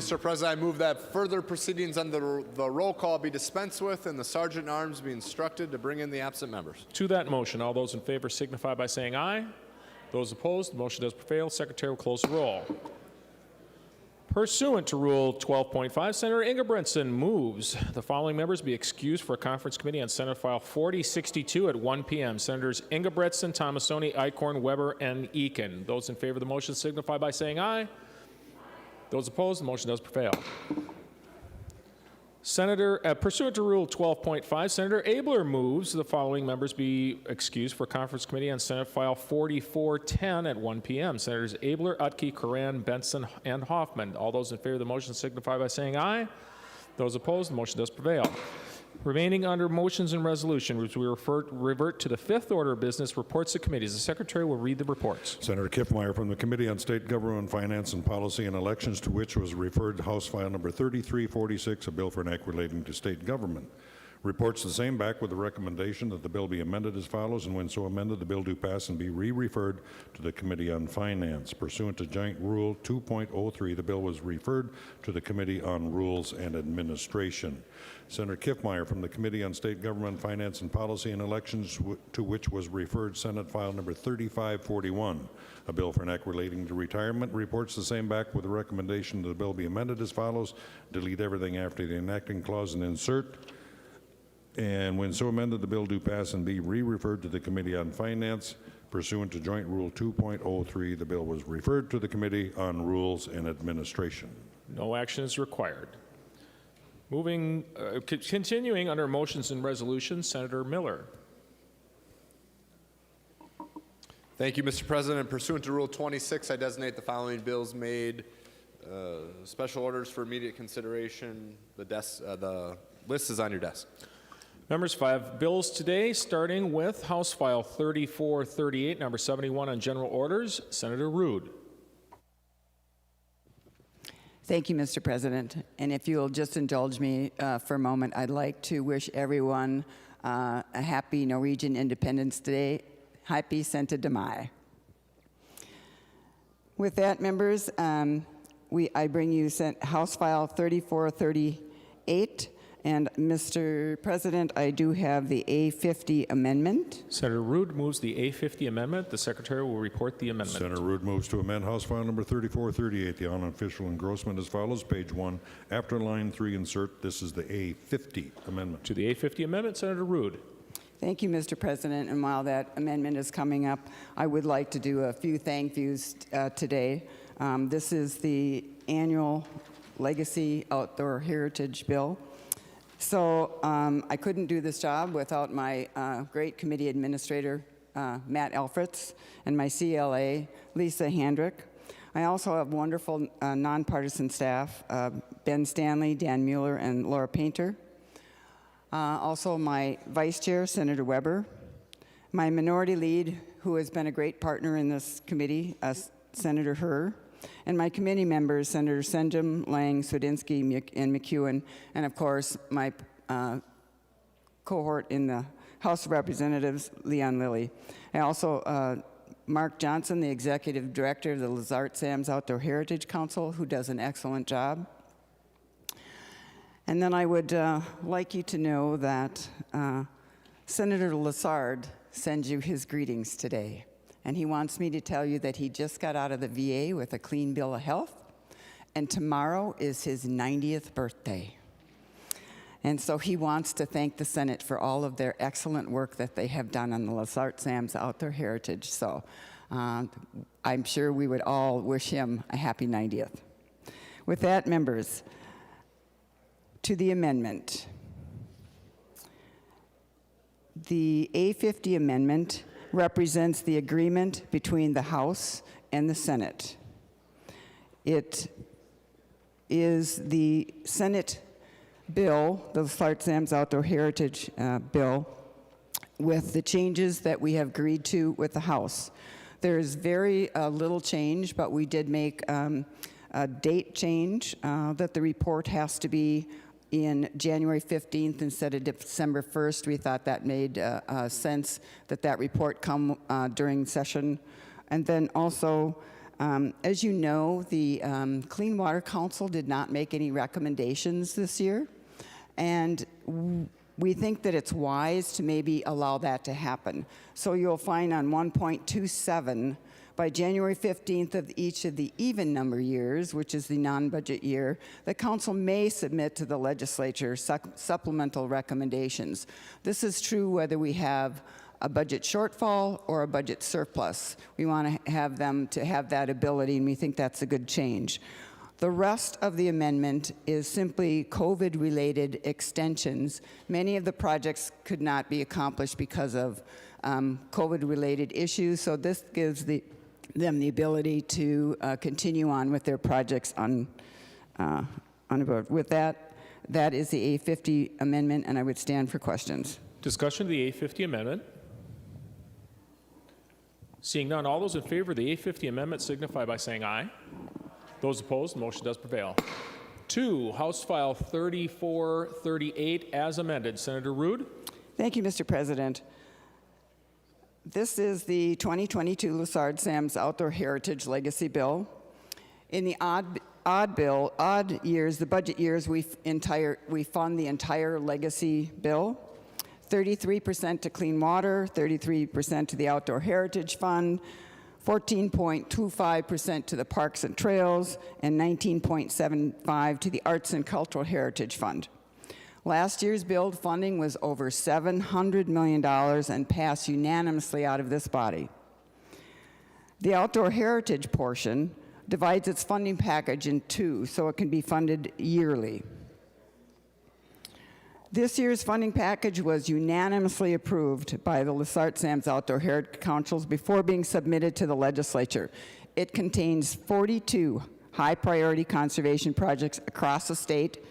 Mr. President. I move that further proceedings under the roll call be dispensed with and the Sergeant at Arms be instructed to bring in the absent members. To that motion, all those in favor signify by saying aye. Those opposed, the motion does prevail. Secretary will close the roll. Pursuant to Rule 12.5, Senator Ingebretson moves the following members be excused for a conference committee on Senate File 4062 at 1 p.m. Senators Ingebretson, Tomassoni, Eichhorn, Weber, and Eakin. Those in favor of the motion signify by saying aye. Those opposed, the motion does prevail. Pursuant to Rule 12.5, Senator Abler moves the following members be excused for conference committee on Senate File 4410 at 1 p.m. Senators Abler, Utke, Coran, Benson, and Hoffman. All those in favor of the motion signify by saying aye. Those opposed, the motion does prevail. Remaining under motions and resolutions, we revert to the fifth order of business, reports to committees. The Secretary will read the reports. Senator Kiffmeyer from the Committee on State Government, Finance and Policy and Elections, to which was referred House File number 3346, a bill for an act relating to state government. Reports the same back with the recommendation that the bill be amended as follows, and when so amended, the bill do pass and be re-referred to the Committee on Finance. Pursuant to Joint Rule 2.03, the bill was referred to the Committee on Rules and Administration. Senator Kiffmeyer from the Committee on State Government, Finance and Policy and Elections, to which was referred Senate File number 3541, a bill for an act relating to retirement. Reports the same back with the recommendation that the bill be amended as follows: delete everything after the enacting clause and insert. And when so amended, the bill do pass and be re-referred to the Committee on Finance. Pursuant to Joint Rule 2.03, the bill was referred to the Committee on Rules and Administration. No action is required. Continuing under motions and resolutions, Senator Miller. Thank you, Mr. President. Pursuant to Rule 26, I designate the following bills made special orders for immediate consideration. The list is on your desk. Members, 5 bills today, starting with House File 3438, number 71 on general orders. Senator Rood. Thank you, Mr. President. And if you'll just indulge me for a moment, I'd like to wish everyone a happy Norwegian Independence Day. Happy Senta de Mai. With that, members, I bring you House File 3438. And Mr. President, I do have the A50 Amendment. Senator Rood moves the A50 Amendment. The Secretary will report the amendment. Senator Rood moves to amend House File number 3438, the unofficial engrossment as follows. Page 1, after line 3, insert. This is the A50 Amendment. To the A50 Amendment, Senator Rood. Thank you, Mr. President. And while that amendment is coming up, I would like to do a few thank yous today. This is the annual Legacy Outdoor Heritage Bill. So I couldn't do this job without my great committee administrator, Matt Elfritz, and my CLA, Lisa Handrick. I also have wonderful nonpartisan staff, Ben Stanley, Dan Mueller, and Laura Painter. Also my vice chair, Senator Weber. My minority lead, who has been a great partner in this committee, Senator Herr. And my committee members, Senator Senjum, Lang, Swidinsky, and McEwen, and of course, my cohort in the House of Representatives, Leon Lilly. I also, Mark Johnson, the Executive Director of the Lazart Sams Outdoor Heritage Council, who does an excellent job. And then I would like you to know that Senator Lassard sends you his greetings today. And he wants me to tell you that he just got out of the VA with a clean bill of health, and tomorrow is his 90th birthday. And so he wants to thank the Senate for all of their excellent work that they have done on the Lazart Sams Outdoor Heritage. So I'm sure we would all wish him a happy 90th. With that, members, to the amendment. The A50 Amendment represents the agreement between the House and the Senate. It is the Senate bill, the Lazart Sams Outdoor Heritage bill, with the changes that we have agreed to with the House. There is very little change, but we did make a date change that the report has to be in January 15th instead of December 1st. We thought that made sense that that report come during session. And then also As you know, the Clean Water Council did not make any recommendations this year, and we think that it's wise to maybe allow that to happen. So you'll find on 1.27, by January 15th of each of the even number years, which is the non-budget year, the council may submit to the legislature supplemental recommendations. This is true whether we have a budget shortfall or a budget surplus. We want to have them to have that ability, and we think that's a good change. The rest of the amendment is simply COVID-related extensions. Many of the projects could not be accomplished because of COVID-related issues, so this gives them the ability to continue on with their projects on board. With that, that is the A50 amendment, and I would stand for questions. Discussion of the A50 amendment. Seeing none, all those in favor of the A50 amendment signify by saying aye. Those opposed, the motion does prevail. 2, House File 3438 as amended. Senator Rood. Thank you, Mr. President. This is the 2022 Lessard Sam's Outdoor Heritage Legacy Bill. In the odd years, the budget years, we fund the entire legacy bill. 33% to clean water, 33% to the Outdoor Heritage Fund, 14.25% to the Parks and Trails, and 19.75% to the Arts and Cultural Heritage Fund. Last year's build funding was over $700 million and passed unanimously out of this body. The Outdoor Heritage portion divides its funding package in two, so it can be funded yearly. This year's funding package was unanimously approved by the Lessard Sam's Outdoor Heritage Councils before being submitted to the legislature. It contains 42 high-priority conservation projects across the state,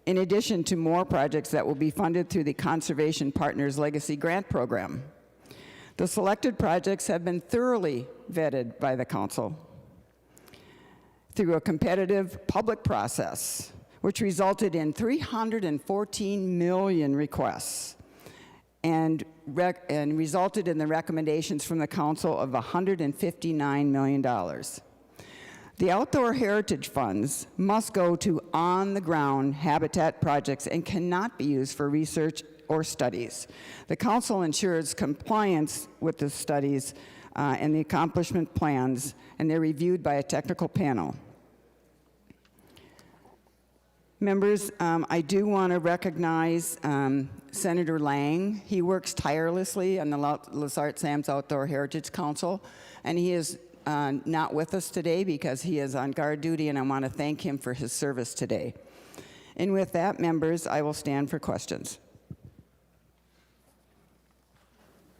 in addition to more projects that will be funded through the Conservation Partners Legacy Grant Program. The selected projects have been thoroughly vetted by the council through a competitive public process, which resulted in 314 million requests and resulted in the recommendations from the council of $159 million. The outdoor heritage funds must go to on-the-ground habitat projects and cannot be used for research or studies. The council ensures compliance with the studies and the accomplishment plans, and they're reviewed by a technical panel. Members, I do want to recognize Senator Lang. He works tirelessly on the Lessard Sam's Outdoor Heritage Council, and he is not with us today because he is on guard duty, and I want to thank him for his service today. And with that, members, I will stand for questions.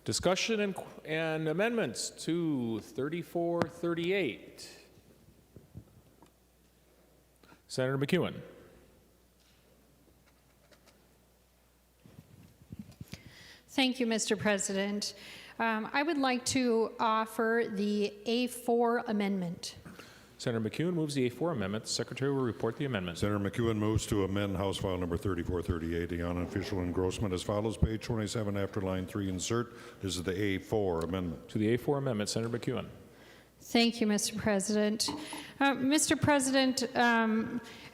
Discussion and amendments to 3438. Senator McEwen. Thank you, Mr. President. I would like to offer the A4 amendment. Senator McEwen moves the A4 amendment. The Secretary will report the amendment. Senator McEwen moves to amend House File number 3438, the unofficial engrossment as follows. Page 27 after line 3 insert. This is the A4 amendment. To the A4 amendment, Senator McEwen. Thank you, Mr. President. Mr. President,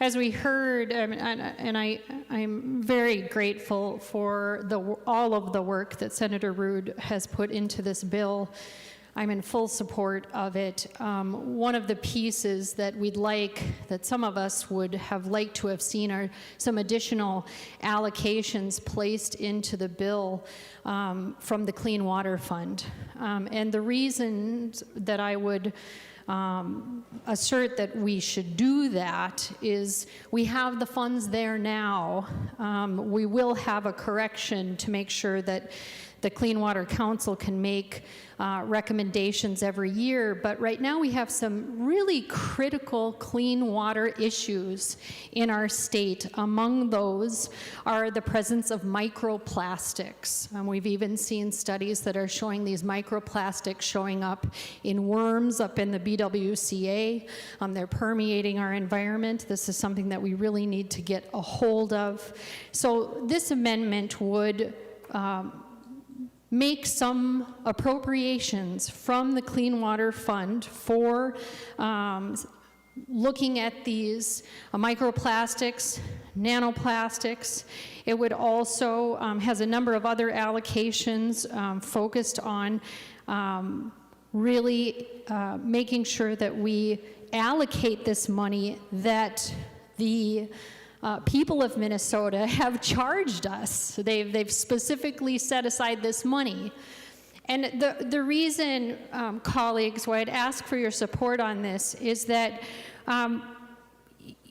as we heard, I'm very grateful for all of the work that Senator Rood has put into this bill. I'm in full support of it. One of the pieces that that some of us would have liked to have seen are some additional allocations placed into the bill from the Clean Water Fund. And the reasons that I would assert that we should do that is we have the funds there now. We will have a correction to make sure that the Clean Water Council can make recommendations every year, but right now we have some really critical clean water issues in our state. Among those are the presence of microplastics. We've even seen studies that are showing these microplastics showing up in worms up in the BWCA. They're permeating our environment. This is something that we really need to get a hold of. So this amendment would make some appropriations from the Clean Water Fund for looking at these microplastics, nanoplastics. It would also has a number of other allocations focused on really making sure that we allocate this money that the people of Minnesota have charged us. They've specifically set aside this money. And the reason, colleagues, why I'd ask for your support on this is that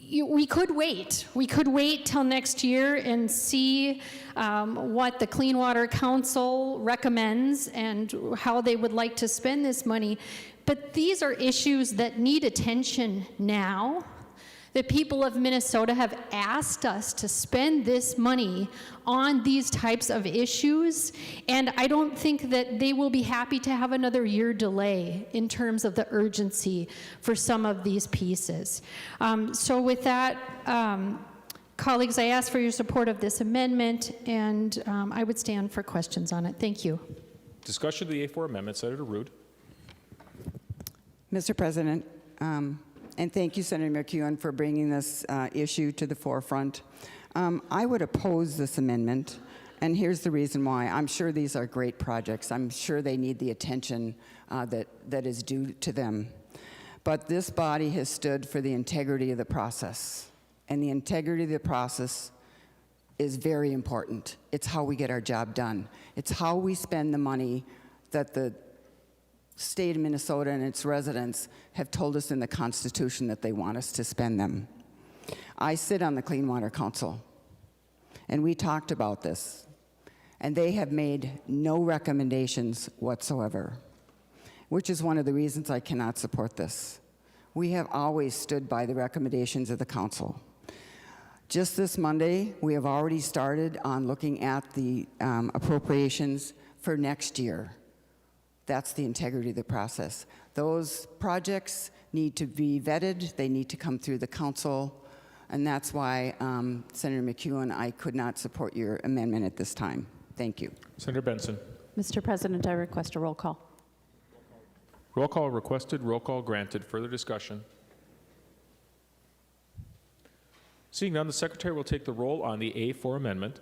we could wait. We could wait till next year and see what the Clean Water Council recommends and how they would like to spend this money. But these are issues that need attention now. The people of Minnesota have asked us to spend this money on these types of issues, and I don't think that they will be happy to have another year delay in terms of the urgency for some of these pieces. So with that, colleagues, I ask for your support of this amendment, and I would stand for questions on it. Thank you. Discussion of the A4 amendment. Senator Rude. Mr. President, and thank you, Senator McEwen, for bringing this issue to the forefront. I would oppose this amendment, and here's the reason why. I'm sure these are great projects. I'm sure they need the attention that is due to them. But this body has stood for the integrity of the process, and the integrity of the process is very important. It's how we get our job done. It's how we spend the money that the state of Minnesota and its residents have told us in the Constitution that they want us to spend them. I sit on the Clean Water Council, and we talked about this, and they have made no recommendations whatsoever, which is one of the reasons I cannot support this. We have always stood by the recommendations of the council. Just this Monday, we have already started on looking at the appropriations for next year. That's the integrity of the process. Those projects need to be vetted. They need to come through the council. And that's why, Senator McEwen, I could not support your amendment at this time. Thank you. Senator Benson. Mr. President, I request a roll call. Roll call requested. Roll call granted. Further discussion. Seeing none, the Secretary will take the roll on the A4 amendment.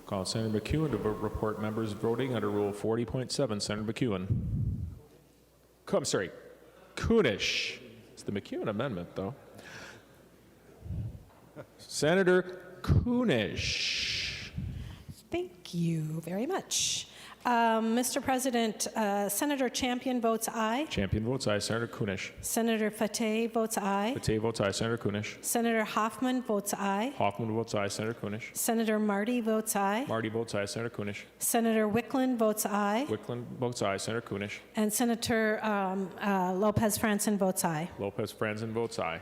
Call Senator McEwen to report members voting under Rule 40.7. Senator McEwen. I'm sorry, Kunish. It's the McEwen amendment, though. Senator Kunish. Thank you very much. Mr. President, Senator Champion votes aye. Champion votes aye. Senator Kunish. Senator Fateh votes aye. Fateh votes aye. Senator Kunish. Senator Hoffman votes aye. Hoffman votes aye. Senator Kunish. Senator Marty votes aye. Marty votes aye. Senator Kunish. Senator Wickland votes aye. Wickland votes aye. Senator Kunish. And Senator Lopez Franson votes aye. Lopez Franzen votes aye.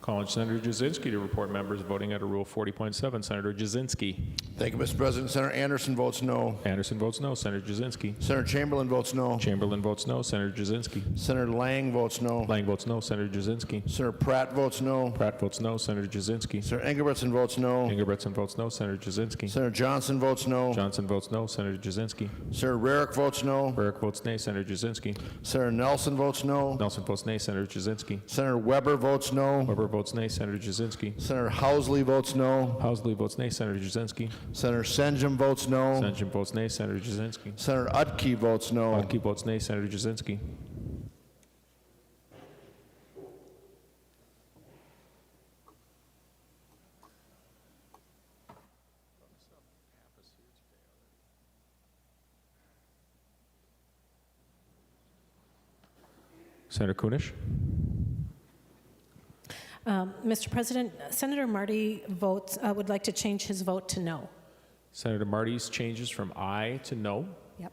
Calling Senator Jasinski to report members voting under Rule 40.7. Senator Jasinski. Thank you, Mr. President. Senator Anderson votes no. Anderson votes no. Senator Jasinski. Senator Chamberlain votes no. Chamberlain votes no. Senator Jasinski. Senator Lang votes no. Lang votes no. Senator Jasinski. Senator Pratt votes no. Pratt votes no. Senator Jasinski. Senator Engelbretson votes no. Ingebretson votes no. Senator Jasinski. Senator Johnson votes no. Johnson votes no. Senator Jasinski. Senator Rarick votes no. Burke votes nay. Senator Jasinski. Senator Nelson votes no. Nelson votes nay. Senator Jasinski. Senator Weber votes no. Weber votes nay. Senator Jasinski. Senator Housley votes no. Housley votes nay. Senator Jasinski. Senator Senjum votes no. Senjum votes nay. Senator Jasinski. Senator Utke votes no. Budke votes nay. Senator Jasinski. Senator Kunish. Mr. President, Senator Marty would like to change his vote to no. Senator Marty's changes from aye to no. Yep.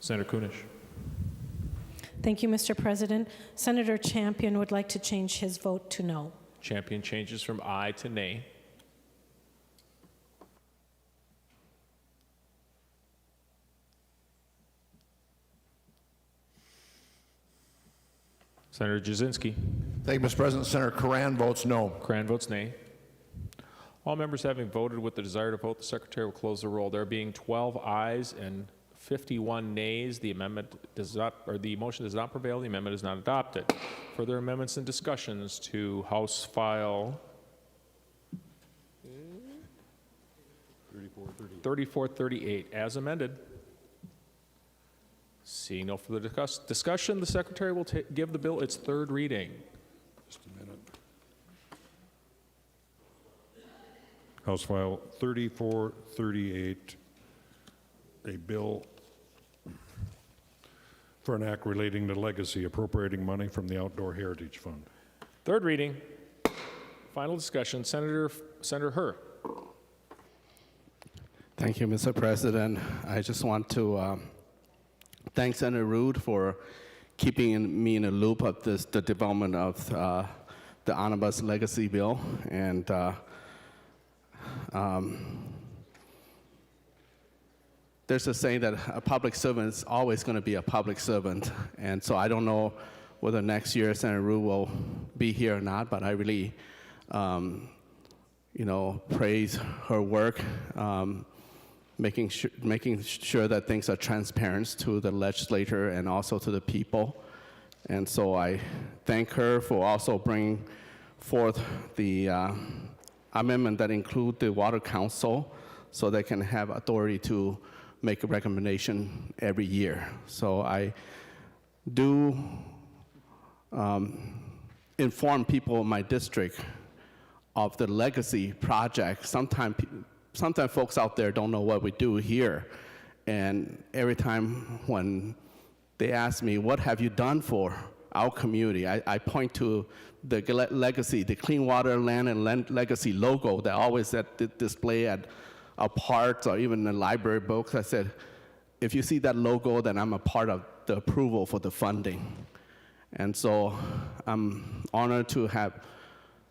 Senator Kunish. Thank you, Mr. President. Senator Champion would like to change his vote to no. Champion changes from aye to nay. Senator Jasinski. Thank you, Mr. President. Senator Curran votes no. Cran votes nay. All members having voted with the desire to vote, the Secretary will close the roll. There being 12 ayes and 51 nays, the amendment does not, or the motion does not prevail. The amendment is not adopted. Further amendments and discussions to House File 3438 as amended. Seeing no further discussion, the Secretary will give the bill its third reading. Just a minute. House File 3438, a bill for an act relating to legacy, appropriating money from the Outdoor Heritage Fund. Third reading. Final discussion. Senator Herr. Thank you, Mr. President. I just want to thank Senator Rood for keeping me in the loop of the development of the Omnibus Legacy Bill. And there's a saying that a public servant is always going to be a public servant. And so I don't know whether next year Senator Rood will be here or not, but I really, praise her work, making sure that things are transparent to the legislature and also to the people. And so I thank her for also bringing forth the amendment that include the Water Council so they can have authority to make a recommendation every year. So I do inform people in my district of the legacy project. Sometimes folks out there don't know what we do here. And every time when they ask me, what have you done for our community? I point to the legacy, the Clean Water, Land, and Legacy logo that always at display at our parks or even the library books. I said, if you see that logo, then I'm a part of the approval for the funding. And so I'm honored to have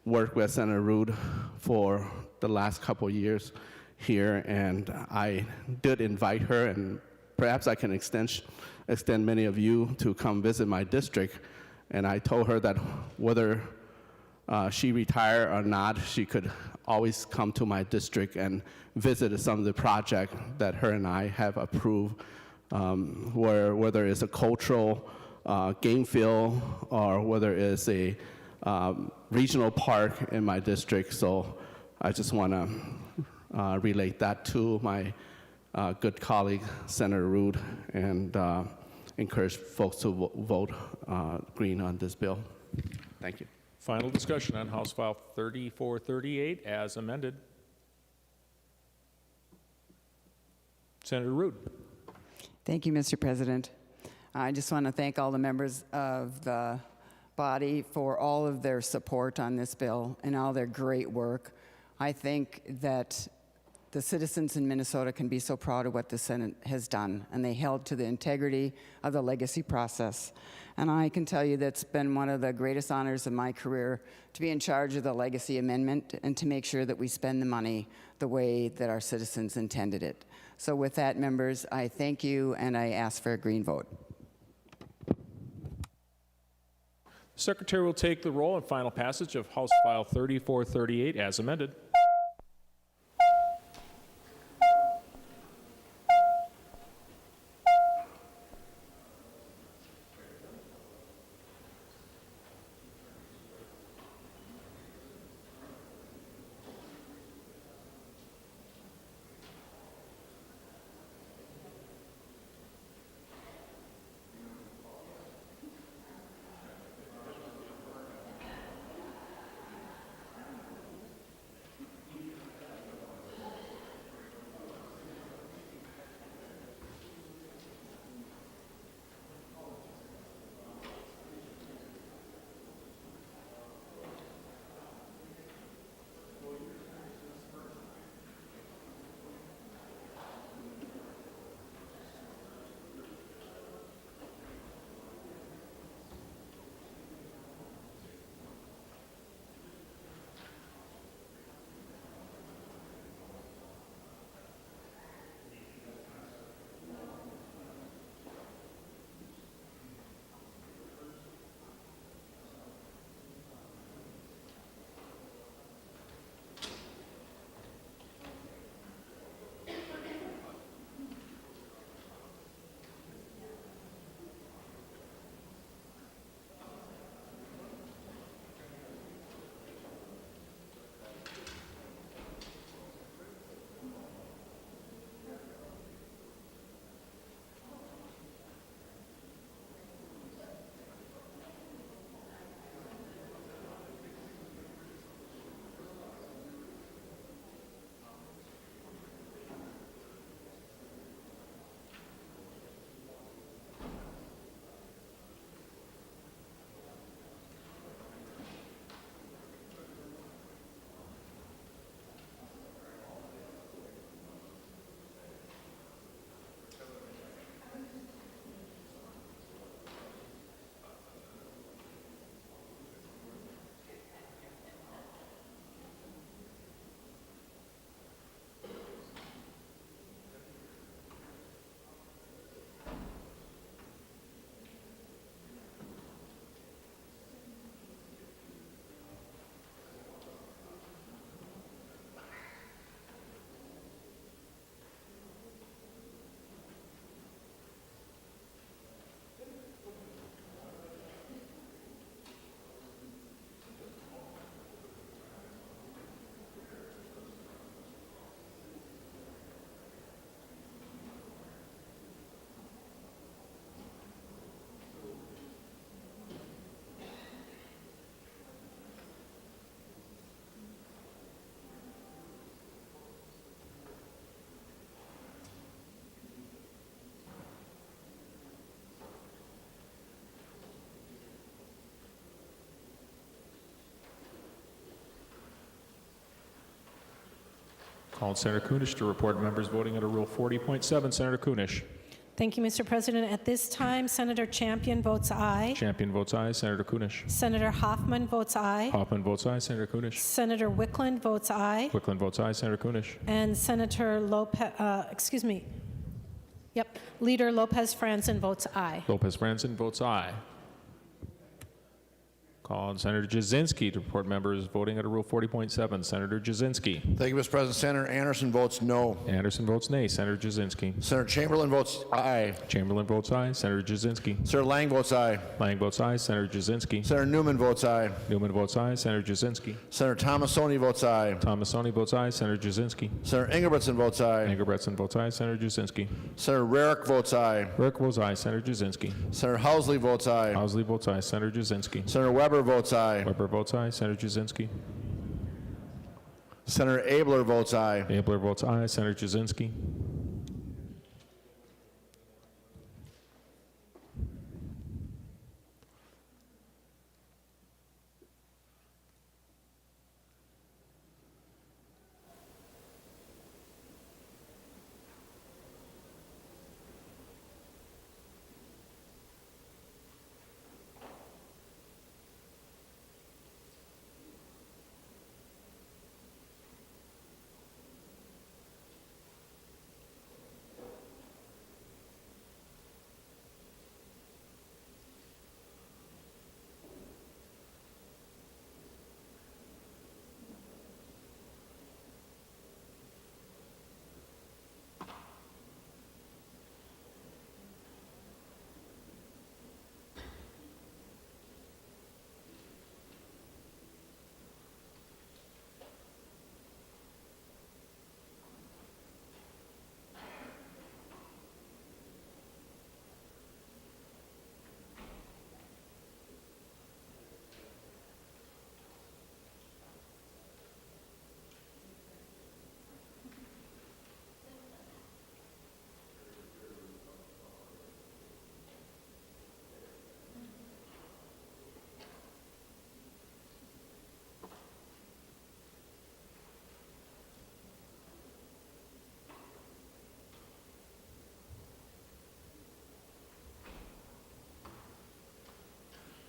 worked with Senator Rood for the last couple of years here, and I did invite her and perhaps I can extend many of you to come visit my district. And I told her that whether she retire or not, she could always come to my district and visit some of the projects that her and I have approved, whether it's a cultural game field or whether it's a regional park in my district. So I just want to relate that to my good colleague, Senator Rood, and encourage folks to vote green on this bill. Thank you. Final discussion on House File 3438 as amended. Senator Rood. Thank you, Mr. President. I just want to thank all the members of the body for all of their support on this bill and all their great work. I think that the citizens in Minnesota can be so proud of what the Senate has done, and they held to the integrity of the legacy process. And I can tell you that's been one of the greatest honors of my career to be in charge of the Legacy Amendment and to make sure that we spend the money the way that our citizens intended it. So with that, members, I thank you and I ask for a green vote. Secretary will take the roll on final passage of House File 3438 as amended. Call on Senator Kunish to report members voting under Rule 40.7. Senator Kunish. Thank you, Mr. President. At this time, Senator Champion votes aye. Champion votes aye. Senator Kunish. Senator Hoffman votes aye. Hoffman votes aye. Senator Kunish. Senator Wickland votes aye. Wickland votes aye. Senator Kunish. And Senator Yep. Leader Lopez Franzen votes aye. Lopez Franzen votes aye. Call on Senator Jasinski to report members voting under Rule 40.7. Senator Jasinski. Thank you, Mr. President. Senator Anderson votes no. Anderson votes nay. Senator Jasinski. Senator Chamberlain votes aye. Chamberlain votes aye. Senator Jasinski. Senator Lang votes aye. Lang votes aye. Senator Jasinski. Senator Newman votes aye. Newman votes aye. Senator Jasinski. Senator Thomasoni votes aye. Thomasoni votes aye. Senator Jasinski. Senator Ingebrigtsen votes aye. Engelbretson votes aye. Senator Jasinski. Senator Rarick votes aye. Burke votes aye. Senator Jasinski. Senator Housley votes aye. Housley votes aye. Senator Jasinski. Senator Weber votes aye. Weber votes aye. Senator Jasinski. Senator Abler votes aye. Abler votes aye. Senator Jasinski.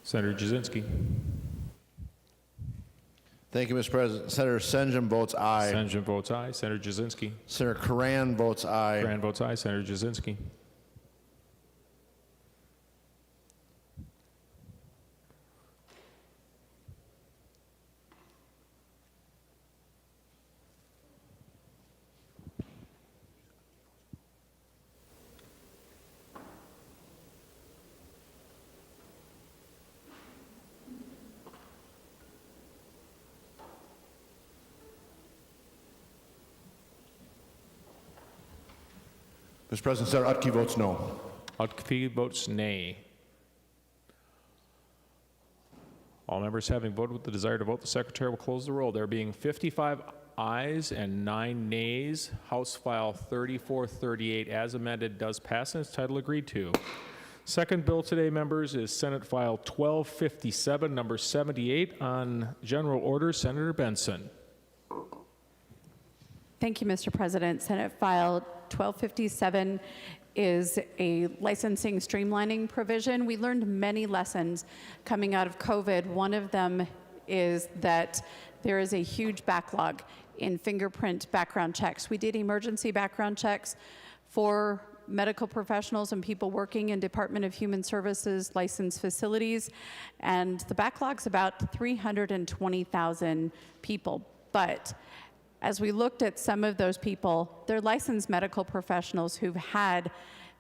Senator Jasinski. Thank you, Mr. President. Senator Senjum votes aye. Senjum votes aye. Senator Jasinski. Senator Karan votes aye. Grant votes aye. Senator Jasinski. Mr. President, Senator Utke votes no. Utke votes nay. All members having voted with the desire to vote, the Secretary will close the roll. There being 55 ayes and 9 nays, House File 3438 as amended does pass and is title agreed to. Second bill today, members, is Senate File 1257, number 78, on general order. Senator Benson. Thank you, Mr. President. Senate File 1257 is a licensing streamlining provision. We learned many lessons coming out of COVID. One of them is that there is a huge backlog in fingerprint background checks. We did emergency background checks for medical professionals and people working in Department of Human Services licensed facilities, and the backlog's about 320,000 people. But as we looked at some of those people, they're licensed medical professionals who've had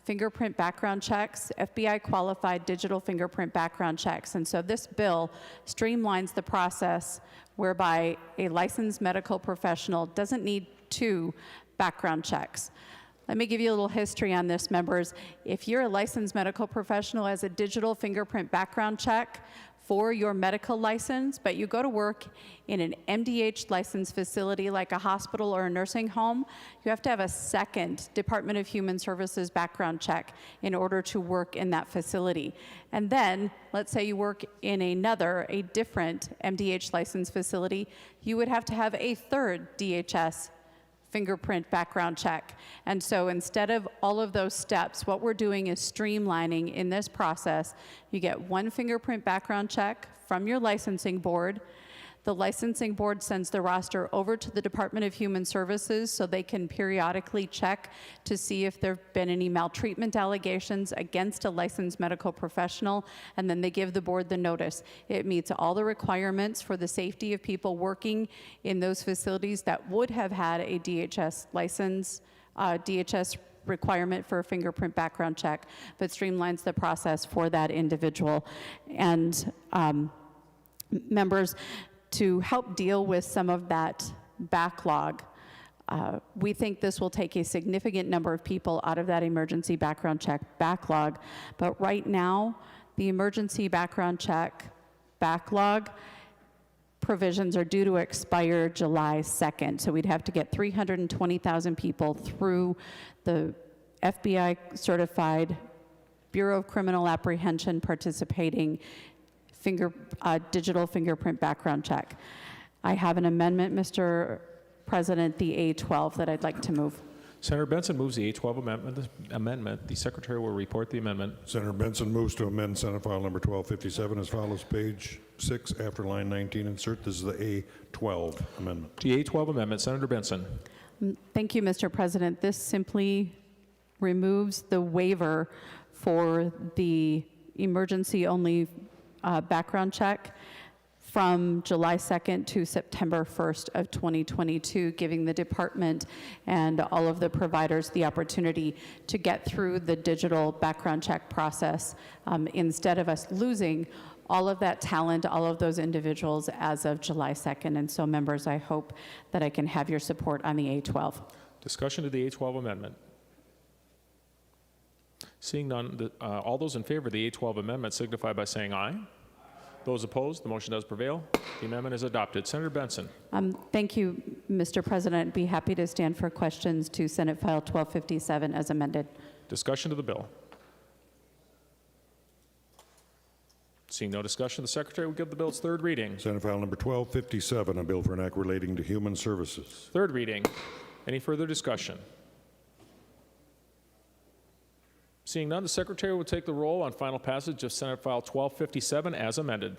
fingerprint background checks, FBI qualified digital fingerprint background checks. And so this bill streamlines the process whereby a licensed medical professional doesn't need 2 background checks. Let me give you a little history on this, members. If you're a licensed medical professional as a digital fingerprint background check for your medical license, but you go to work in an MDH licensed facility like a hospital or a nursing home, you have to have a second Department of Human Services background check in order to work in that facility. And then, let's say you work in a different MDH licensed facility, you would have to have a third DHS fingerprint background check. And so instead of all of those steps, what we're doing is streamlining in this process. You get 1 fingerprint background check from your licensing board. The licensing board sends the roster over to the Department of Human Services so they can periodically check to see if there have been any maltreatment allegations against a licensed medical professional, and then they give the board the notice. It meets all the requirements for the safety of people working in those facilities that would have had a DHS license, DHS requirement for a fingerprint background check, but streamlines the process for that individual. And members, to help deal with some of that backlog, we think this will take a significant number of people out of that emergency background check backlog. But right now, the emergency background check backlog provisions are due to expire July 2nd. So we'd have to get 320,000 people through the FBI certified Bureau of Criminal Apprehension participating digital fingerprint background check. I have an amendment, Mr. President, the A12, that I'd like to move. Senator Benson moves the A12 amendment. The Secretary will report the amendment. Senator Benson moves to amend Senate File Number 1257 as follows. Page 6, after line 19, insert. This is the A12 amendment. The A12 amendment. Senator Benson. Thank you, Mr. President. This simply removes the waiver for the emergency-only background check from July 2nd to September 1st of 2022, giving the department and all of the providers the opportunity to get through the digital background check process instead of us losing all of that talent, all of those individuals as of July 2nd. And so, members, I hope that I can have your support on the A12. Discussion to the A12 amendment. Seeing none, all those in favor of the A12 amendment signify by saying aye. Those opposed, the motion does prevail. The amendment is adopted. Senator Benson. Thank you, Mr. President. Be happy to stand for questions to Senate File 1257 as amended. Discussion to the bill. Seeing no discussion, the Secretary will give the bill its third reading. Senate File Number 1257, a bill for an act relating to human services. Third reading. Any further discussion? Seeing none, the Secretary will take the roll on final passage of Senate File 1257 as amended.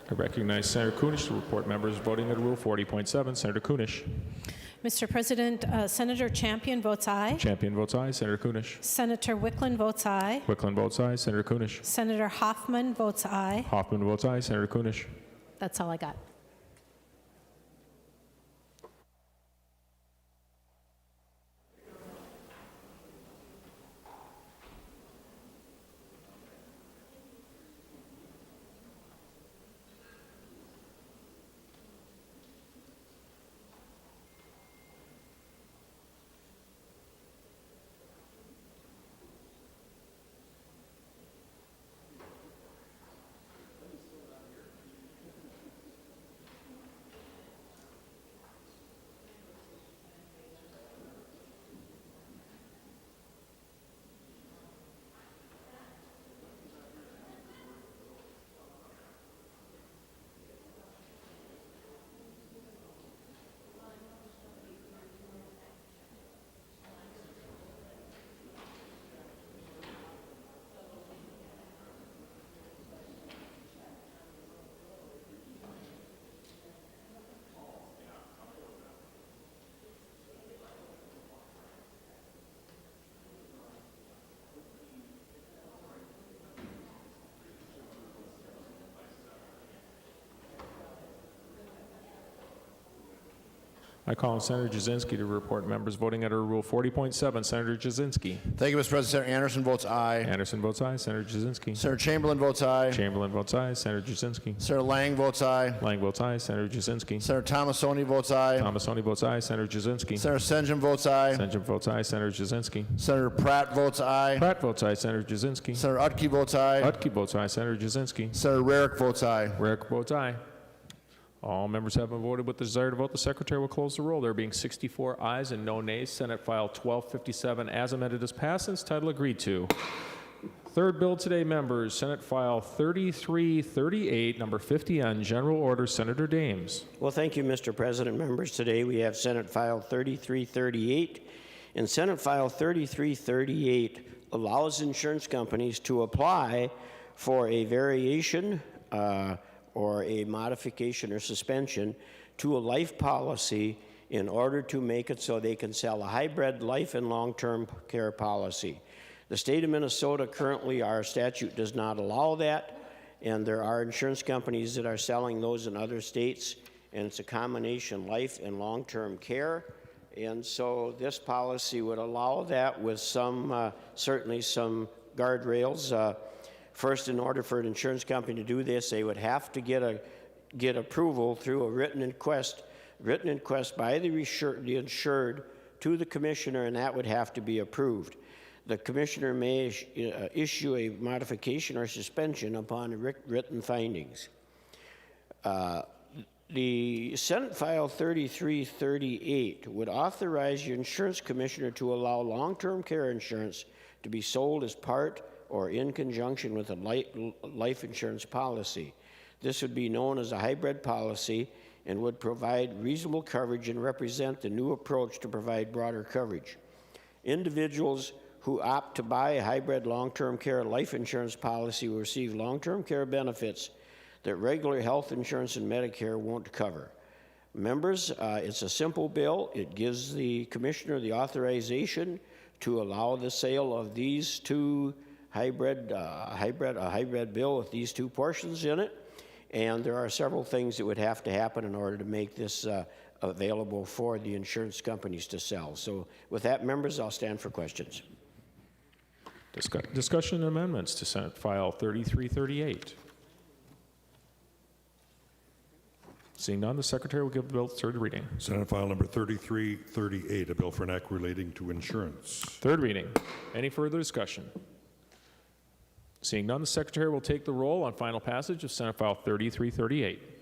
I recognize Senator Kunish to report members voting under Rule 40.7. Senator Kunish. Mr. President, Senator Champion votes aye. Champion votes aye. Senator Kunish. Senator Wickland votes aye. Wickland votes aye. Senator Kunish. Senator Hoffman votes aye. Hoffman votes aye. Senator Kunish. That's all I got. I call on Senator Jasinski to report members voting under Rule 40.7. Senator Jasinski. Thank you, Mr. President. Senator Anderson votes aye. Anderson votes aye. Senator Jasinski. Senator Chamberlain votes aye. Chamberlain votes aye. Senator Jasinski. Senator Lang votes aye. Lang votes aye. Senator Jasinski. Senator Tomasoni votes aye. Tomasoni votes aye. Senator Jasinski. Senator Senjum votes aye. Senjum votes aye. Senator Jasinski. Senator Pratt votes aye. Pratt votes aye. Senator Jasinski. Senator Utke votes aye. Utke votes aye. Senator Jasinski. Senator Rarick votes aye. Rarick votes aye. All members having voted with the desire to vote, the Secretary will close the roll. There being 64 ayes and no nays, Senate File 1257 as amended is passed and its title agreed to. Third bill today, members, Senate File 3338, number 50 on General Order, Senator Dames. Well, thank you, Mr. President. Members, today we have Senate File 3338. And Senate File 3338 allows insurance companies to apply for a variation or a modification or suspension to a life policy in order to make it so they can sell a hybrid life and long-term care policy. The state of Minnesota currently, our statute does not allow that, and there are insurance companies that are selling those in other states, and it's a combination life and long-term care. And so this policy would allow that with some, certainly some guardrails. First, in order for an insurance company to do this, they would have to get approval through a written request by the insured to the commissioner, and that would have to be approved. The commissioner may issue a modification or suspension upon written findings. The Senate File 3338 would authorize your insurance commissioner to allow long-term care insurance to be sold as part or in conjunction with a life insurance policy. This would be known as a hybrid policy and would provide reasonable coverage and represent the new approach to provide broader coverage. Individuals who opt to buy a hybrid long-term care life insurance policy will receive long-term care benefits that regular health insurance and Medicare won't cover. Members, it's a simple bill. It gives the commissioner the authorization to allow the sale of these two hybrid bill with these two portions in it. And there are several things that would have to happen in order to make this available for the insurance companies to sell. So with that, members, I'll stand for questions. Discussion and amendments to Senate File 3338. Seeing none, the Secretary will give the bill its third reading. Senate File Number 3338, a bill for an act relating to insurance. Third reading. Any further discussion? Seeing none, the Secretary will take the roll on final passage of Senate File 3338.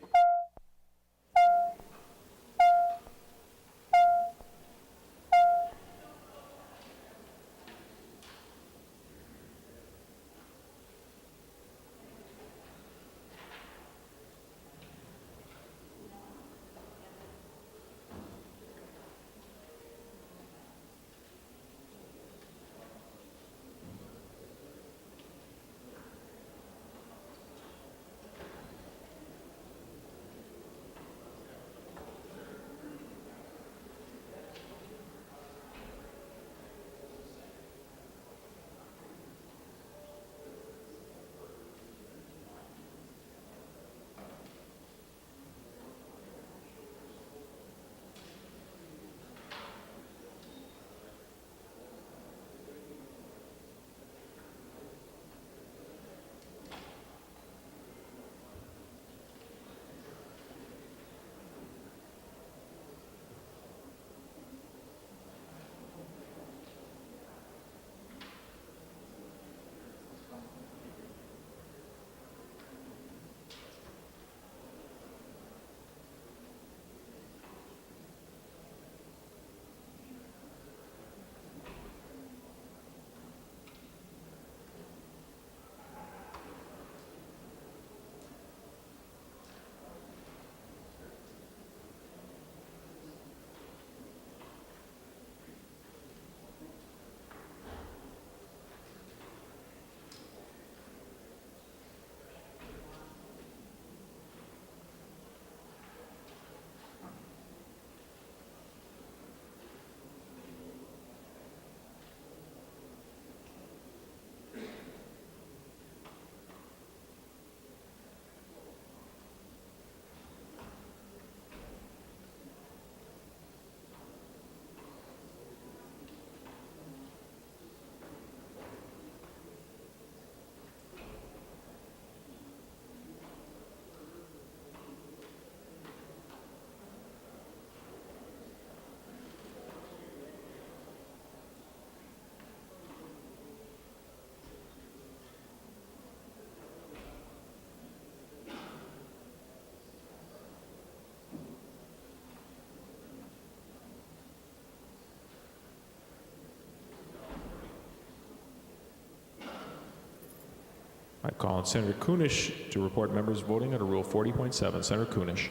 I call on Senator Kunish to report members voting under Rule 40.7. Senator Kunish.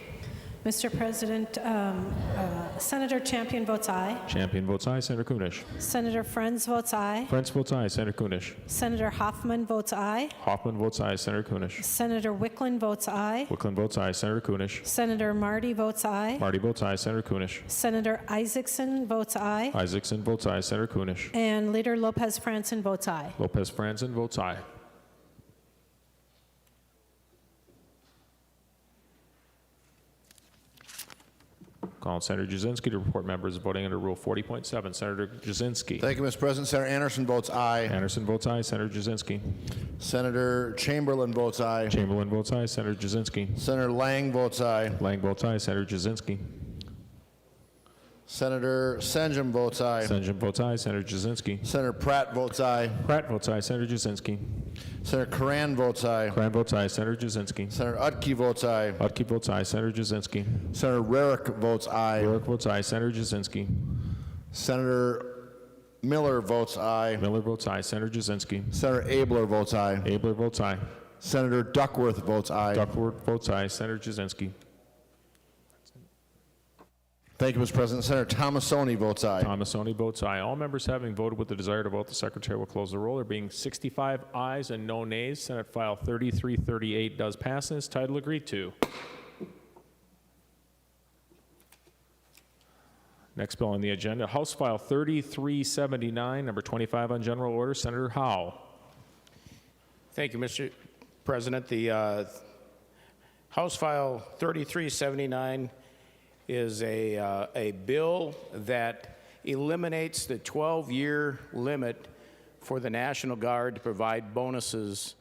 Mr. President, Senator Champion votes aye. Champion votes aye. Senator Kunish. Senator Friends votes aye. Friends votes aye. Senator Kunish. Senator Hoffman votes aye. Hoffman votes aye. Senator Kunish. Senator Wicklund votes aye. Wicklund votes aye. Senator Kunish. Senator Marty votes aye. Marty votes aye. Senator Kunish. Senator Isaacson votes aye. Isaacson votes aye. Senator Kunish. And Leader Lopez Franson votes aye. Lopez Franzen votes aye. Call on Senator Jasinski to report members voting under Rule 40.7. Senator Jasinski. Thank you, Mr. President. Senator Anderson votes aye. Anderson votes aye. Senator Jasinski. Senator Chamberlain votes aye. Chamberlain votes aye. Senator Jasinski. Senator Lang votes aye. Lang votes aye. Senator Jasinski. Senator Senjum votes aye. Senjum votes aye. Senator Jasinski. Senator Pratt votes aye. Pratt votes aye. Senator Jasinski. Senator Karan votes aye. Karan votes aye. Senator Jasinski. Senator Utke votes aye. Utke votes aye. Senator Jasinski. Senator Rarick votes aye. Rarick votes aye. Senator Jasinski. Senator Miller votes aye. Miller votes aye. Senator Jasinski. Senator Abler votes aye. Abler votes aye. Senator Duckworth votes aye. Duckworth votes aye. Senator Jasinski. Thank you, Mr. President. Senator Tomasoni votes aye. Tomasoni votes aye. All members having voted with the desire to vote, the Secretary will close the roll. There being 65 ayes and no nays, Senate File 3338 does pass and is title agreed to. Next bill on the agenda, House File 3379, number 25 on general order, Senator Howe. Thank you, Mr. President. The House File 3379 is a bill that eliminates the 12-year limit for the National Guard to provide bonuses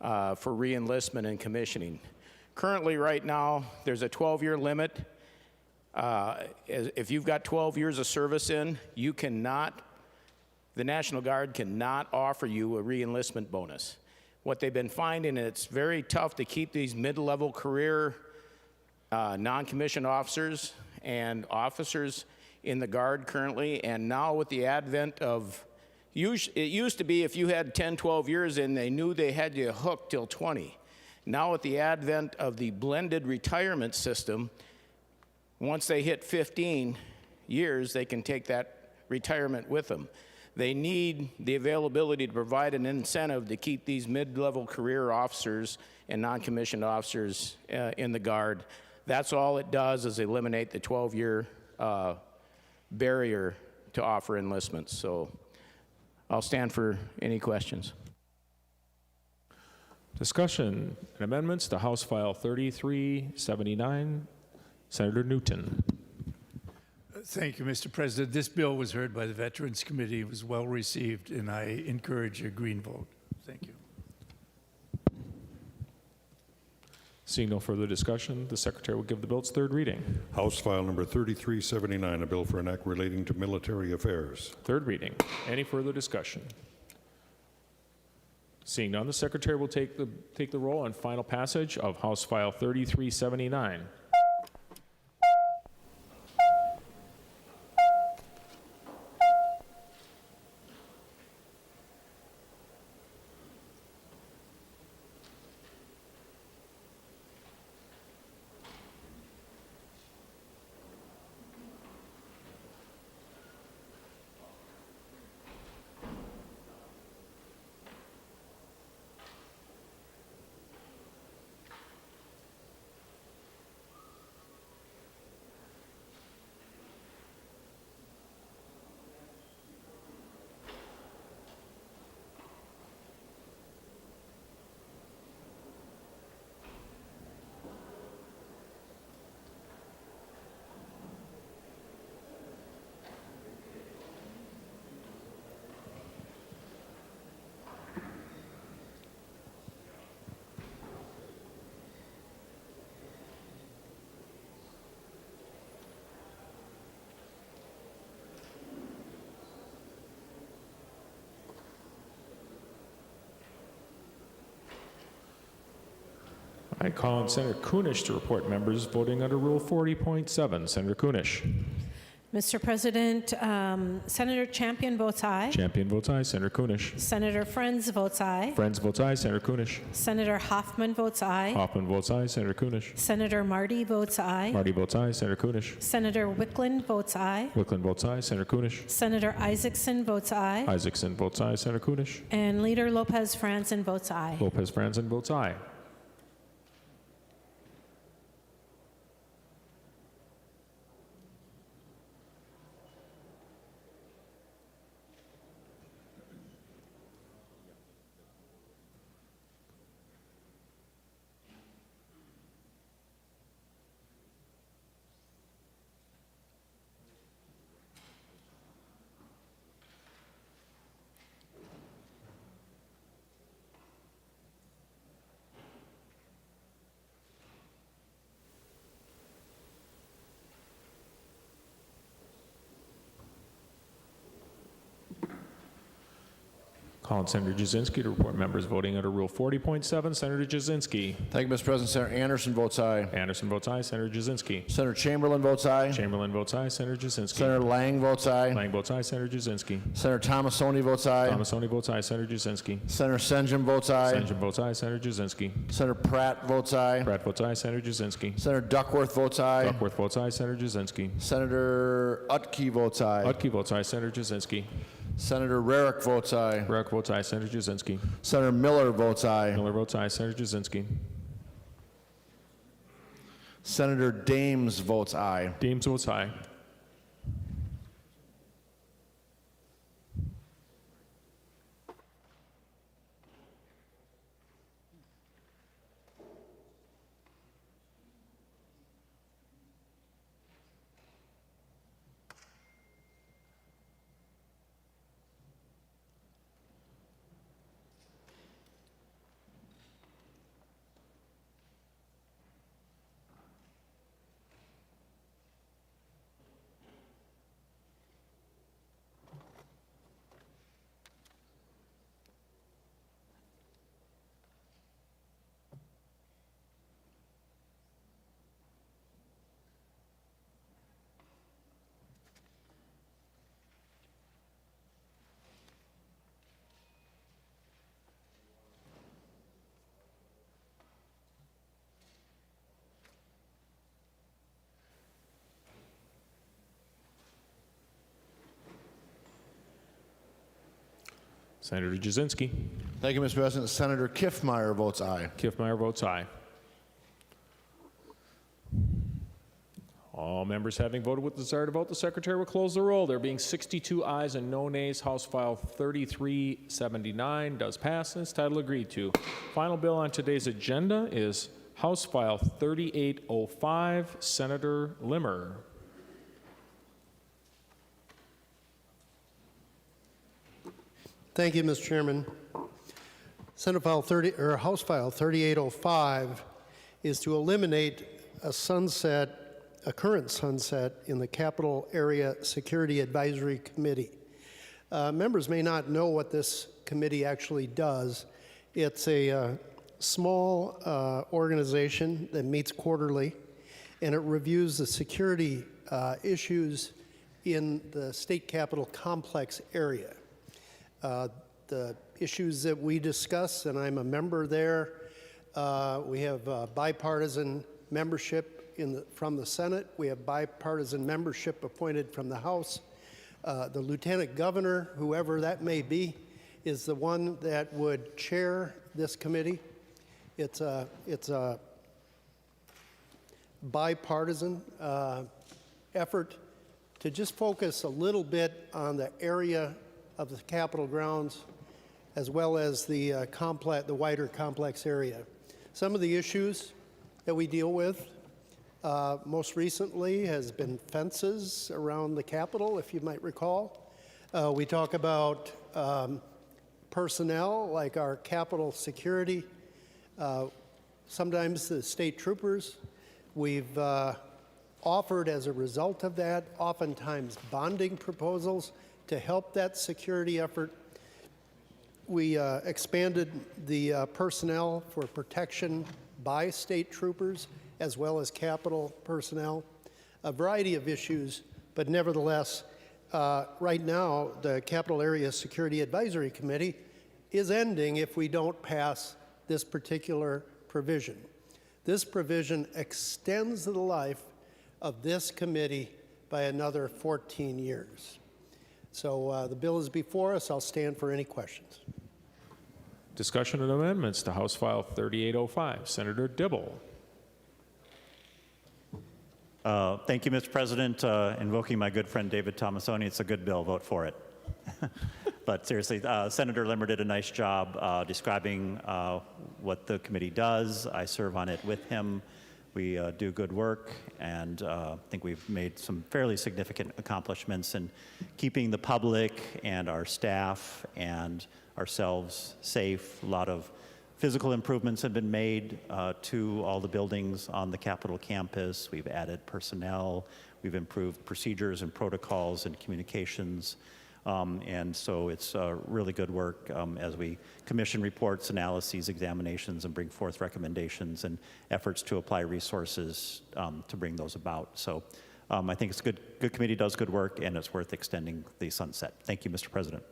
for re-enlistment and commissioning. Currently, right now, there's a 12-year limit. If you've got 12 years of service in, the National Guard cannot offer you a re-enlistment bonus. What they've been finding, it's very tough to keep these mid-level career non-commissioned officers and officers in the Guard currently, and now with the advent of, it used to be if you had 10, 12 years in, they knew they had you hooked till 20. Now with the advent of the blended retirement system, once they hit 15 years, they can take that retirement with them. They need the availability to provide an incentive to keep these mid-level career officers and non-commissioned officers in the Guard. That's all it does, is eliminate the 12-year barrier to offer enlistments. So I'll stand for any questions. Discussion and amendments to House File 3379. Senator Newton. Thank you, Mr. President. This bill was heard by the Veterans Committee. It was well received, and I encourage a green vote. Thank you. Seeing no further discussion, the Secretary will give the bill its third reading. House File Number 3379, a bill for an act relating to military affairs. Third reading. Any further discussion? Seeing none, the Secretary will take the roll on final passage of House File 3379. I call on Senator Kunish to report members voting under Rule 40.7. Senator Kunish. Mr. President, Senator Champion votes aye. Champion votes aye. Senator Kunish. Senator Friends votes aye. Friends votes aye. Senator Kunish. Senator Hoffman votes aye. Hoffman votes aye. Senator Kunish. Senator Marty votes aye. Marty votes aye. Senator Kunish. Senator Wickland votes aye. Wickland votes aye. Senator Kunish. Senator Isaacson votes aye. Isaacson votes aye. Senator Kunish. And Leader Lopez Franzen votes aye. Lopez Franzen votes aye. Calling Senator Jasinski to report members voting under Rule 40.7. Senator Jasinski. Thank you, Mr. President. Senator Anderson votes aye. Anderson votes aye. Senator Jasinski. Senator Chamberlain votes aye. Chamberlain votes aye. Senator Jasinski. Senator Lang votes aye. Lang votes aye. Senator Jasinski. Senator Tomasoni votes aye. Tomasoni votes aye. Senator Jasinski. Senator Senjum votes aye. Senjum votes aye. Senator Jasinski. Senator Pratt votes aye. Pratt votes aye. Senator Jasinski. Senator Duckworth votes aye. Duckworth votes aye. Senator Jasinski. Senator Utke votes aye. Utke votes aye. Senator Jasinski. Senator Rarick votes aye. Rarick votes aye. Senator Jasinski. Senator Miller votes aye. Miller votes aye. Senator Jasinski. Senator Dames votes aye. Dames votes aye. Senator Jasinski. Thank you, Mr. President. Senator Kiffmeyer votes aye. Kiffmeyer votes aye. All members having voted with the desire to vote, the Secretary will close the roll. There being 62 ayes and no nays, House File 3379 does pass and is title agreed to. Final bill on today's agenda is House File 3805, Senator Limmer. Thank you, Mr. Chairman. Senate File 30, or House File 3805 is to eliminate a current sunset in the Capital Area Security Advisory Committee. Members may not know what this committee actually does. It's a small organization that meets quarterly, and it reviews the security issues in the state capitol complex area. The issues that we discuss, and I'm a member there, we have bipartisan membership from the Senate. We have bipartisan membership appointed from the House. The Lieutenant Governor, whoever that may be, is the one that would chair this committee. It's a bipartisan effort to just focus a little bit on the area of the Capitol grounds, as well as the wider complex area. Some of the issues that we deal with most recently has been fences around the Capitol, if you might recall. We talk about personnel, like our Capitol security, sometimes the state troopers. We've offered, as a result of that, oftentimes bonding proposals to help that security effort. We expanded the personnel for protection by state troopers as well as Capitol personnel. A variety of issues But nevertheless, right now, the Capital Area Security Advisory Committee is ending if we don't pass this particular provision. This provision extends the life of this committee by another 14 years. So the bill is before us. I'll stand for any questions. Discussion and amendments to House File 3805. Senator Dibble. Thank you, Mr. President. Invoking my good friend David Tomasoni, it's a good bill. Vote for it. But seriously, Senator Limmer did a nice job describing what the committee does. I serve on it with him. We do good work, and I think we've made some fairly significant accomplishments in keeping the public and our staff and ourselves safe. A lot of physical improvements have been made to all the buildings on the Capitol campus. We've added personnel. We've improved procedures and protocols and communications. And so it's really good work as we commission reports, analyses, examinations, and bring forth recommendations and efforts to apply resources to bring those about. So I think it's good committee does good work, and it's worth extending the sunset. Thank you, Mr. President.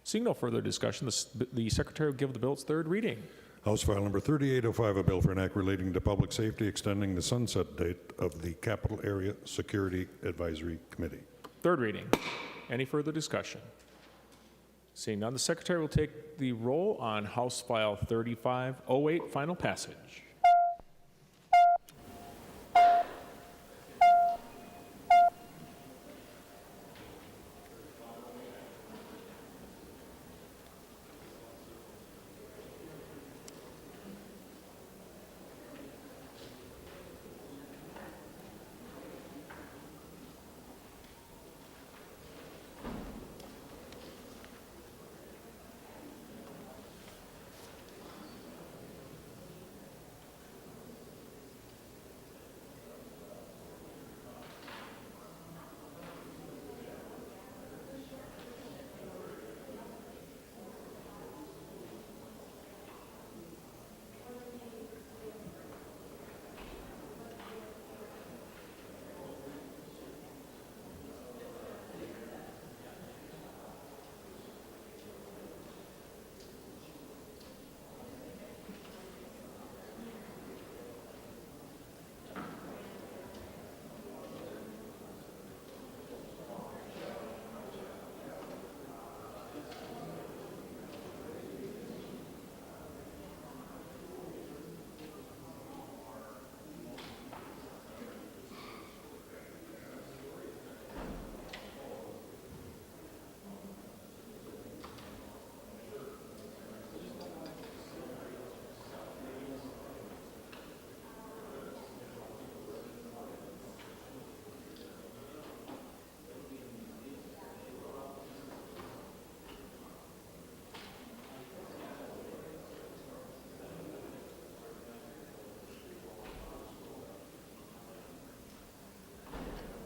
Seeing no further discussion, the Secretary will give the bill its third reading. House File Number 3805, a bill for an act relating to public safety, extending the sunset date of the Capital Area Security Advisory Committee. Third reading. Any further discussion? Seeing none, the Secretary will take the roll on House File 3508, final passage.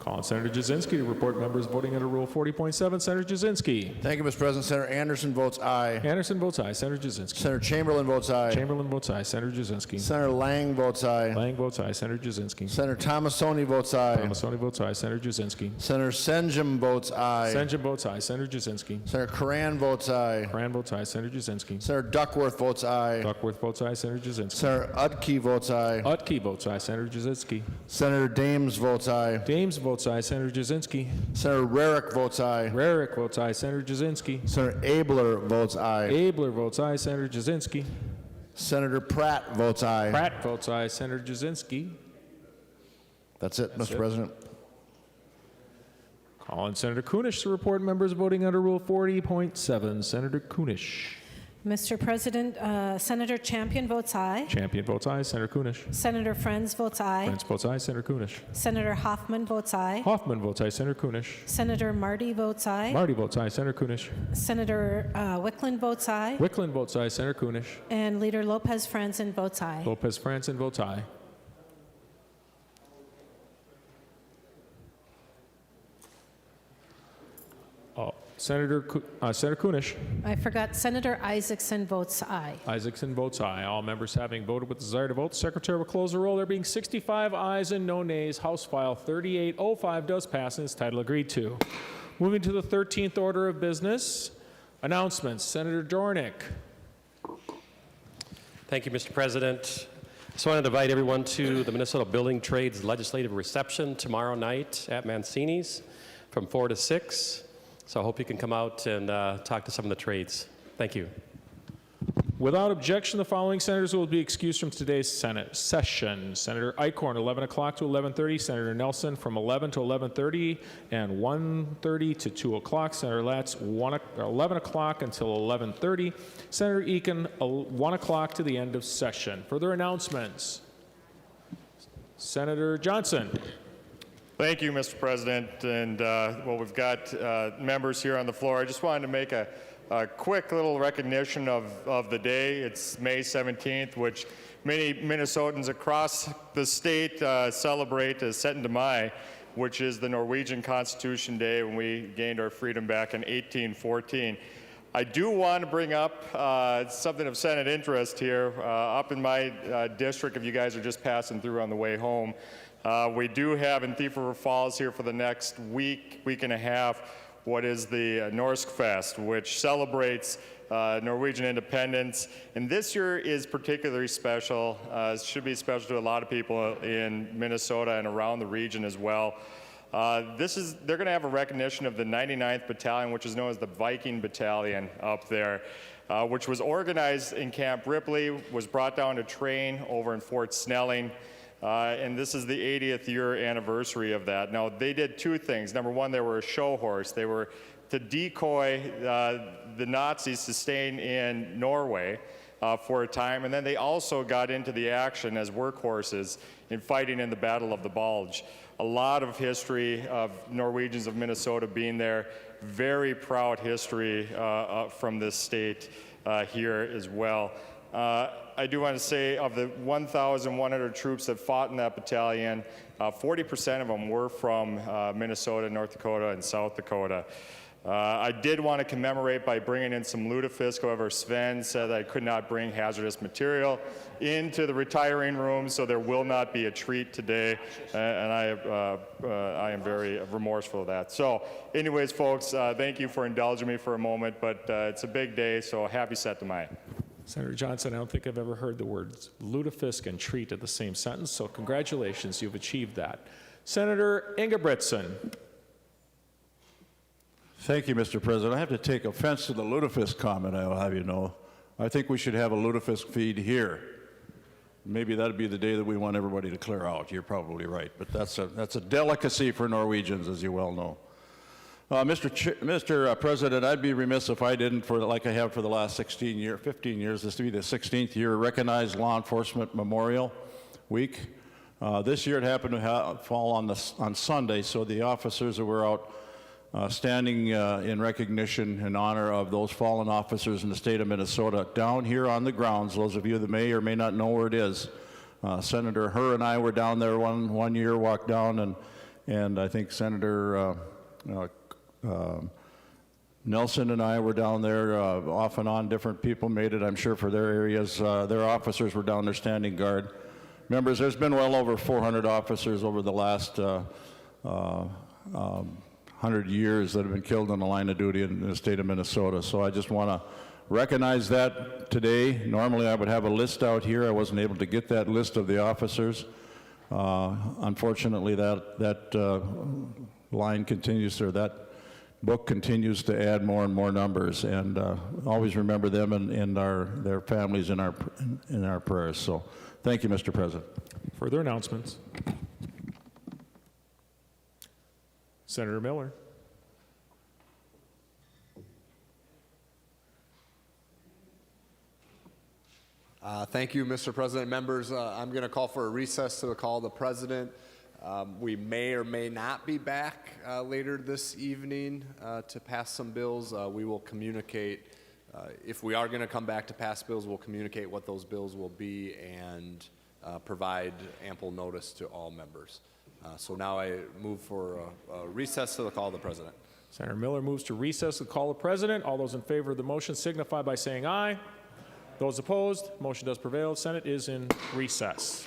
Call on Senator Jasinski to report members voting under Rule 40.7. Senator Jasinski. Thank you, Mr. President. Senator Anderson votes aye. Anderson votes aye. Senator Jasinski. Senator Chamberlain votes aye. Chamberlain votes aye. Senator Jasinski. Senator Lang votes aye. Lang votes aye. Senator Jasinski. Senator Tomasoni votes aye. Tomasoni votes aye. Senator Jasinski. Senator Senjum votes aye. Senjum votes aye. Senator Jasinski. Senator Karan votes aye. Karan votes aye. Senator Jasinski. Senator Duckworth votes aye. Duckworth votes aye. Senator Jasinski. Senator Udke votes aye. Utke votes aye. Senator Jasinski. Senator Dames votes aye. Dames votes aye. Senator Jasinski. Senator Rarick votes aye. Rarick votes aye. Senator Jasinski. Senator Abler votes aye. Abler votes aye. Senator Jasinski. Senator Pratt votes aye. Pratt votes aye. Senator Jasinski. That's it, Mr. President. Call on Senator Kunish to report members voting under Rule 40.7. Senator Kunish. Mr. President, Senator Champion votes aye. Champion votes aye. Senator Kunish. Senator Friends votes aye. Friends votes aye. Senator Kunish. Senator Hoffman votes aye. Hoffman votes aye. Senator Kunish. Senator Marty votes aye. Marty votes aye. Senator Kunish. Senator Wickland votes aye. Wickland votes aye. Senator Kunish. And Leader Lopez Franzen votes aye. Lopez Franzen votes aye. Senator Kunish. I forgot, Senator Isaacson votes aye. Isaacson votes aye. All members having voted with desire to vote, the Secretary will close the roll. There being 65 ayes and no nays, House File 3805 does pass and is title agreed to. Moving to the 13th order of business, announcements. Senator Dornick. Thank you, Mr. President. I just wanted to invite everyone to the Minnesota Building Trades Legislative Reception tomorrow night at Mancini's from 4 to 6. So I hope you can come out and talk to some of the trades. Thank you. Without objection, the following senators will be excused from today's Senate session. Senator Eichhorn, 11 o'clock to 11:30. Senator Nelson from 11 to 11:30 and 1:30 to 2 o'clock. Senator Latz, 11 o'clock until 11:30. Senator Eakin, 1 o'clock to the end of session. Further announcements. Senator Johnson. Thank you, Mr. President. And well, we've got members here on the floor. I just wanted to make a quick little recognition of the day. It's May 17th, which many Minnesotans across the state celebrate as Settende Mai, which is the Norwegian Constitution Day when we gained our freedom back in 1814. I do want to bring up something of Senate interest here. Up in my district, if you guys are just passing through on the way home, we do have in Thief River Falls here for the next week and a half, what is the Norsk Fest, which celebrates Norwegian independence. And this year is particularly special. It should be special to a lot of people in Minnesota and around the region as well. They're going to have a recognition of the 99th Battalion, which is known as the Viking Battalion up there, which was organized in Camp Ripley, was brought down to train over in Fort Snelling. And this is the 80th year anniversary of that. Now, they did two things. Number one, they were a show horse. They were to decoy the Nazis to stay in Norway for a time, and then they also got into the action as workhorses in fighting in the Battle of the Bulge. A lot of history of Norwegians of Minnesota being there. Very proud history from this state here as well. I do want to say of the 1,100 troops that fought in that battalion, 40% of them were from Minnesota, North Dakota, and South Dakota. I did want to commemorate by bringing in some lutefisk. However, Sven said I could not bring hazardous material into the retiring room, so there will not be a treat today, and I am very remorseful of that. So anyways, folks, thank you for indulging me for a moment, but it's a big day, so happy Settende Mai. Senator Johnson, I don't think I've ever heard the words lutefisk and treat in the same sentence, so congratulations, you've achieved that. Senator Ingebrigtsen. Thank you, Mr. President. I have to take offense to the lutefisk comment, I'll have you know. I think we should have a lutefisk feed here. Maybe that'd be the day that we want everybody to clear out. You're probably right, but that's a delicacy for Norwegians, as you well know. Mr. President, I'd be remiss if I didn't, like I have for the last 15 years, this to be the 16th year, recognize Law Enforcement Memorial Week. This year it happened to fall on Sunday, so the officers that were out standing in recognition and honor of those fallen officers in the state of Minnesota, down here on the grounds, those of you that may or may not know where it is, Senator Herr and I were down there one year, walked down, and I think Senator Nelson and I were down there off and on. Different people made it, I'm sure, for their areas. Their officers were down there standing guard. Members, there's been well over 400 officers over the last 100 years that have been killed in the line of duty in the state of Minnesota. So I just want to recognize that today. Normally I would have a list out here. I wasn't able to get that list of the officers. Unfortunately, that line continues, or that book continues to add more and more numbers, and always remember them and their families in our prayers. So thank you, Mr. President. Further announcements. Senator Miller. Thank you, Mr. President. Members, I'm going to call for a recess to the call of the President. We may or may not be back later this evening to pass some bills. We will communicate, if we are going to come back to pass bills, we'll communicate what those bills will be and provide ample notice to all members. So now I move for a recess to the call of the President. Senator Miller moves to recess to call the president. All those in favor of the motion signify by saying aye. Those opposed, motion does prevail. Senate is in recess.